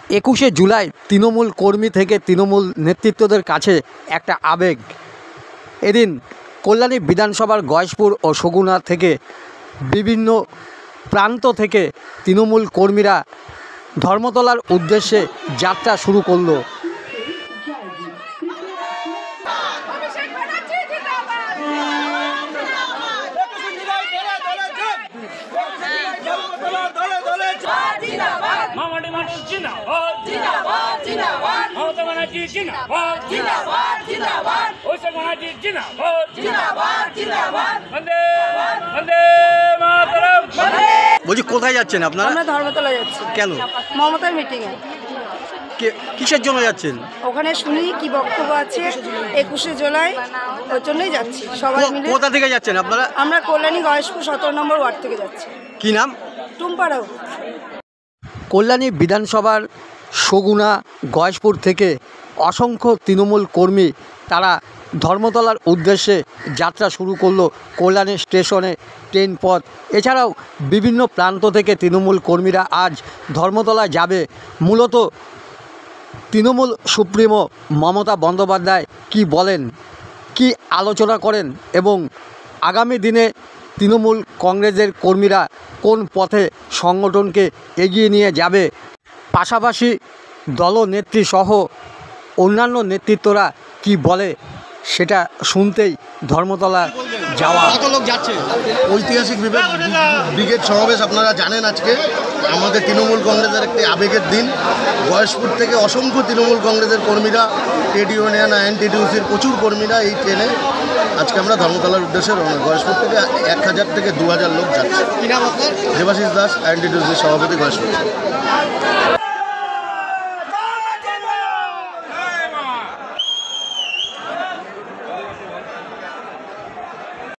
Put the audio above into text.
21শে জুলাই তৃণমূল কর্মী থেকে তৃণমূল নেতৃত্বদের কাছে একটা আবেগ। এদিন কল্যাণী বিধানসভার গয়েশপুর ও সগুনা থেকে বিভিন্ন প্রান্ত থেকে তৃণমূল কর্মীরা ধর্মতলার উদ্দেশ্যে যাত্রা শুরু করলো। বলছি কোথায় যাচ্ছেন আপনারা? আমরা ধর্মতলা যাচ্ছি। কেন? মমতার মিটিংয়ে। কিসের জন্য যাচ্ছেন? ওখানে শুনি কি বক্তব্য আছে 21শে জুলাই, ওর জন্যই যাচ্ছি সবাই মিলে। কোথা থেকে যাচ্ছেন আপনারা? আমরা কল্যাণী গয়েশপুর 17 নম্বর ওয়ার্ড থেকে যাচ্ছি। কি নাম? টুম্পাড়াও। কল্যাণী বিধানসভার সগুনা গয়েশপুর থেকে অসংখ্য তৃণমূল কর্মী তারা ধর্মতলার উদ্দেশ্যে যাত্রা শুরু করলো। কল্যাণী স্টেশনে ট্রেন পথ, এছাড়াও বিভিন্ন প্রান্ত থেকে তৃণমূল কর্মীরা আজ ধর্মতলায় যাবে। মূলত তৃণমূল সুপ্রিমো মমতা বন্দ্যোপাধ্যায় কি বলেন, কি আলোচনা করেন এবং আগামী দিনে তৃণমূল কংগ্রেসের কর্মীরা কোন পথে সংগঠনকে এগিয়ে নিয়ে যাবে, পাশাপাশি দলনেত্রী সহ অন্যান্য নেতৃত্বরা কি বলে সেটা শুনতেই ধর্মতলা যাওয়া। কত লোক যাচ্ছে? ঐতিহাসিক ব্রিগেড সমাবেশ আপনারা জানেন। আজকে আমাদের তৃণমূল কংগ্রেসের একটি আবেগের দিন। গয়েশপুর থেকে অসংখ্য তৃণমূল কংগ্রেসের কর্মীরা, ট্রেড ইউনিয়ন, এনটিটিউসির প্রচুর কর্মীরা এই ট্রেনে আজকে আমরা ধর্মতলার উদ্দেশ্যে রওনা। গয়েশপুর থেকে 1000 থেকে 2000 লোক যাচ্ছে। দেবাশিস দাস, এনটিটিউসির সভাপতি, গয়েশপুর।